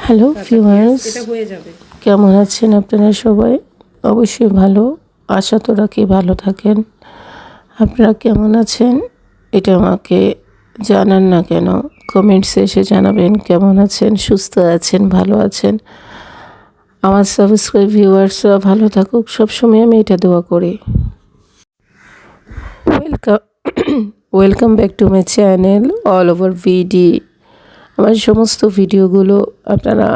Hello viewers, কেমন আছেন আপনারা সবাই? অবশ্যই ভালো, আশা তো রাখি ভালো থাকেন। আপনারা কেমন আছেন এটা আমাকে জানান না কেন, কমেন্টসে এসে জানাবেন কেমন আছেন, সুস্থ আছেন, ভালো আছেন। আমার সাবস্ক্রাইব ভিউয়ার্সরা ভালো থাকুক, সবসময় আমি এটা দোয়া করি। Welcome back to my channel all over ভিডি। আমার সমস্ত ভিডিওগুলো আপনারা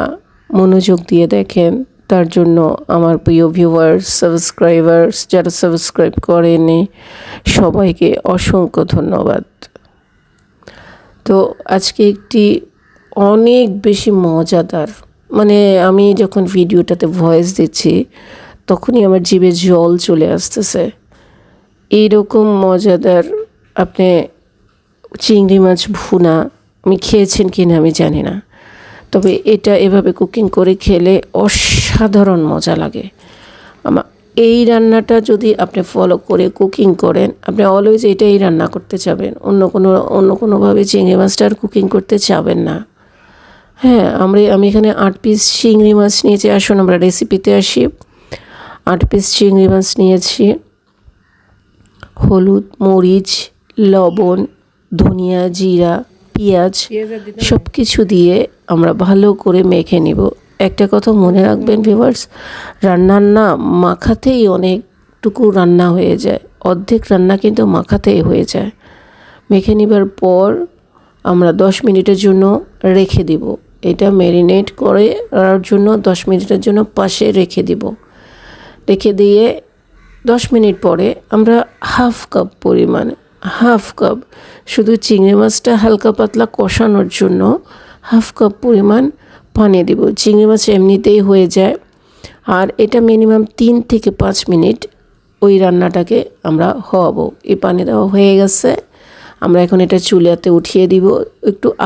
মনোযোগ দিয়ে দেখেন, তার জন্য আমার প্রিয় ভিউয়ার্স, সাবস্ক্রাইবার্স যারা সাবস্ক্রাইব করেনি সবাইকে অসংখ্য ধন্যবাদ। তো আজকে একটি অনেক বেশি মজাদার, আমি যখন ভিডিওটাতে ভয়েস দিচ্ছি তখনই আমার জিভে জল চলে আসতেছে। এইরকম মজাদার আপনি চিংড়ি মাছ ভুনা আমি খেয়েছেন কি না আমি জানি না, তবে এটা এভাবে কুকিং করে খেলে অসাধারণ মজা লাগে। এই রান্নাটা যদি আপনি ফলো করে কুকিং করেন, আপনি অলওয়েজ এটাই রান্না করতে চাবেন, অন্য কোনোভাবে চিংড়ি মাছটা আর কুকিং করতে চাবেন না। হ্যাঁ, আমি এখানে 8 পিস চিংড়ি মাছ নিয়েছি। আসুন আমরা রেসিপিতে আসি। 8 পিস চিংড়ি মাছ নিয়েছি। হলুদ, মরিচ, লবণ, ধনিয়া, জিরা, পেঁয়াজ সব কিছু দিয়ে আমরা ভালো করে মেখে নিব। একটা কথা মনে রাখবেন ভিউয়ার্স, রান্নার না মাখাতেই অনেকটুকু রান্না হয়ে যায়, অর্ধেক রান্না কিন্তু মাখাতেই হয়ে যায়। মেখে নেবার পর আমরা 10 মিনিটের জন্য রেখে দিব। এটা ম্যারিনেট করে রাখার জন্য 10 মিনিটের জন্য পাশে রেখে দিব। রেখে দিয়ে 10 মিনিট পরে আমরা হাফ কাপ শুধু চিংড়ি মাছটা হালকা পাতলা কষানোর জন্য হাফ কাপ পরিমাণ পানি দেব। চিংড়ি মাছ এমনিতেই হয়ে যায়, আর এটা মিনিমাম 3 থেকে 5 মিনিট ওই রান্নাটাকে আমরা হওয়াবো। এই পানি দেওয়া হয়ে গেছে, আমরা এখন এটা চুলাতে উঠিয়ে দিব।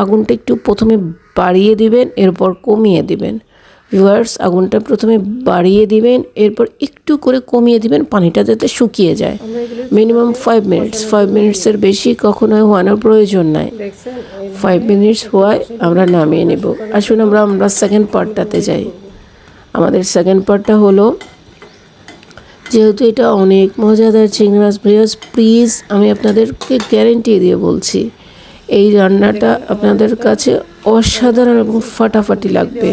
আগুনটা একটু প্রথমে বাড়িয়ে দিবেন, এরপর কমিয়ে দিবেন। ভিউয়ার্স, আগুনটা প্রথমে বাড়িয়ে দিবেন, এরপর একটু করে কমিয়ে দিবেন, পানিটা যাতে শুকিয়ে যায়। মিনিমাম 5 মিনিটসের বেশি কখনোই হওয়ানোর প্রয়োজন নাই। 5 মিনিটস হওয়ায় আমরা নামিয়ে নেব। আসুন আমরা সেকেন্ড পার্টটাতে যাই। আমাদের সেকেন্ড পার্টটা হলো, যেহেতু এটা অনেক মজাদার চিংড়ি মাছ, প্লিজ আমি আপনাদেরকে গ্যারেন্টি দিয়ে বলছি, এই রান্নাটা আপনাদের কাছে অসাধারণ এবং ফাটাফাটি লাগবে।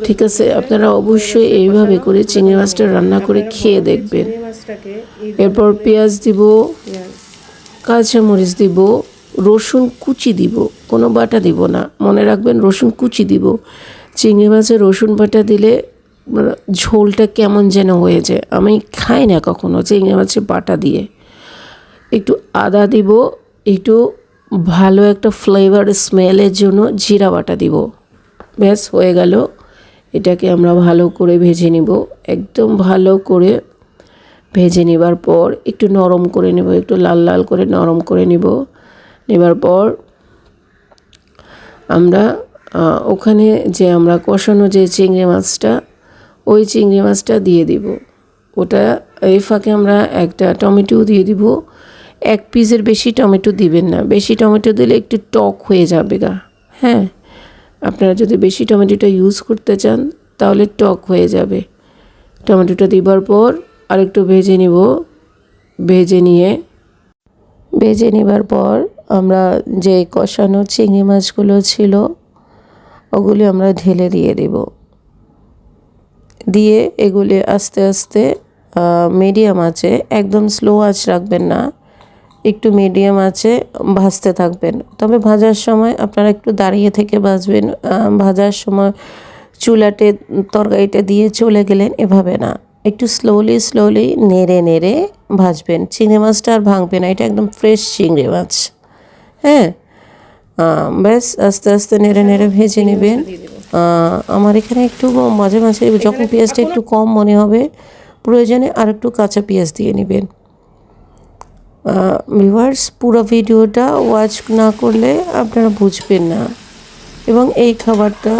ঠিক আছে, আপনারা অবশ্যই এইভাবে করে চিংড়ি মাছটা রান্না করে খেয়ে দেখবেন। এরপর পেঁয়াজ দিব, কাঁচামরিচ দিব, রসুন কুচি দিব, কোনো বাটা দিব না, মনে রাখবেন রসুন কুচি দিব। চিংড়ি মাছে রসুন বাটা দিলে ঝোলটা কেমন যেন হয়ে যায়, আমি খাই না কখনো চিংড়ি মাছের বাটা দিয়ে। একটু আদা দিব, একটু ভালো একটা ফ্লেভার স্মেলের জন্য জিরা বাটা দিব। ব্যাস হয়ে গেল। এটাকে আমরা ভালো করে ভেজে নিব, একদম ভালো করে ভেজে নেবার পর একটু নরম করে নেব, একটু লাল লাল করে নরম করে নেবার পর আমরা ওখানে যে আমরা কষানো যে চিংড়ি মাছটা, ওই চিংড়ি মাছটা দিয়ে দিব। ওটা এই ফাঁকে আমরা একটা টমেটো দিয়ে দিব। 1 পিসের বেশি টমেটো দিবেন না, বেশি টমেটো দিলে একটু টক হয়ে যাবে গা। হ্যাঁ, আপনারা যদি বেশি টমেটোটা ইউজ করতে চান তাহলে টক হয়ে যাবে। টমেটোটা দিবার পর আরেকটু ভেজে নিব। ভেজে নেবার পর আমরা যে কষানো চিংড়ি মাছগুলো ছিল ওগুলি আমরা ঢেলে দিয়ে দেব। দিয়ে এগুলি আস্তে আস্তে মিডিয়াম আঁচে, একদম স্লো আঁচ রাখবেন না, একটু মিডিয়াম আঁচে ভাজতে থাকবেন। তবে ভাজার সময় আপনারা একটু দাঁড়িয়ে থেকে ভাজবেন। ভাজার সময় চুলাতে তরকারিটা দিয়ে চলে গেলেন এভাবে না, একটু স্লোলি নেড়ে ভাজবেন। চিংড়ি মাছটা আর ভাঙবে না, এটা একদম ফ্রেশ চিংড়ি মাছ। হ্যাঁ, ব্যাস আস্তে আস্তে নেড়ে ভেজে নেবেন। আমার এখানে একটু মাঝে মাঝে যখন পেঁয়াজটা একটু কম মনে হবে, প্রয়োজনে আর একটু কাঁচা পেঁয়াজ দিয়ে নেবেন। ভিউয়ার্স, পুরো ভিডিওটা ওয়াচ না করলে আপনারা বুঝবেন না, এবং এই খাবারটা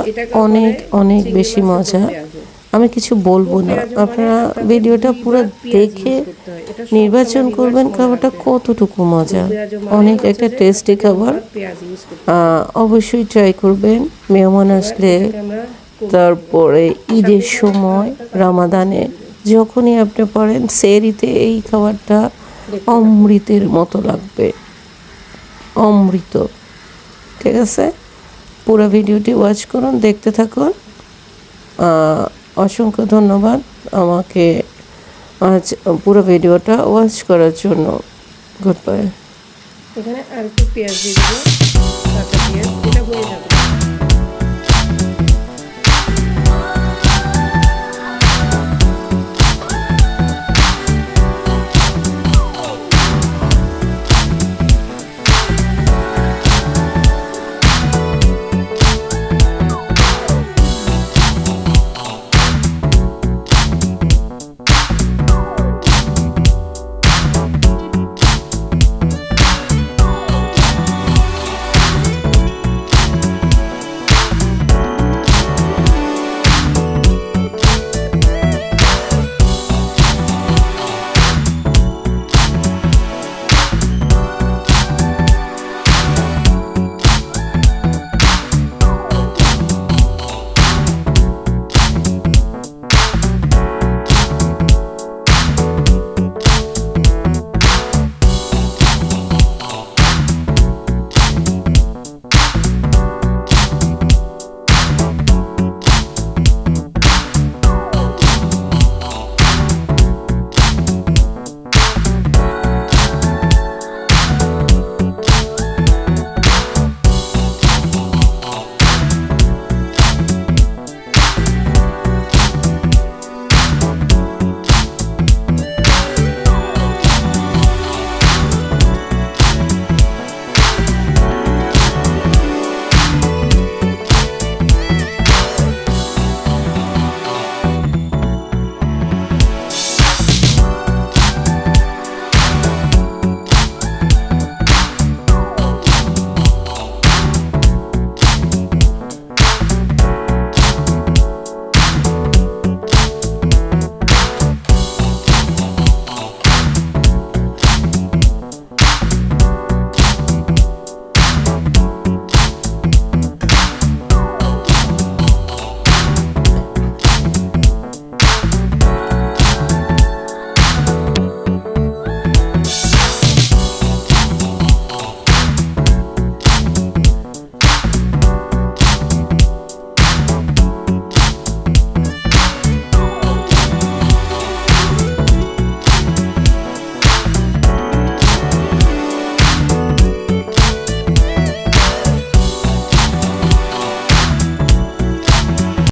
অনেক বেশি মজা। আমি কিছু বলবো না, আপনারা ভিডিওটা পুরো দেখে নির্বাচন করবেন খাবারটা কতটুকু মজা। অনেক একটা টেস্টি খাবার, অবশ্যই ট্রাই করবেন মেহমান আসলে, তারপরে ঈদের সময়, রামাদানে, যখনই আপনি পারেন সেহরিতে এই খাবারটা অমৃতের মতো লাগবে, অমৃত। ঠিক আছে, পুরো ভিডিওটি ওয়াচ করুন, দেখতে থাকুন। অসংখ্য ধন্যবাদ আমাকে আজ পুরো ভিডিওটা ওয়াচ করার জন্য। Good bye. এখানে আর একটু পেঁয়াজ দিয়ে দেবো, কাঁচা পেঁয়াজ, এটা হয়ে যাবে।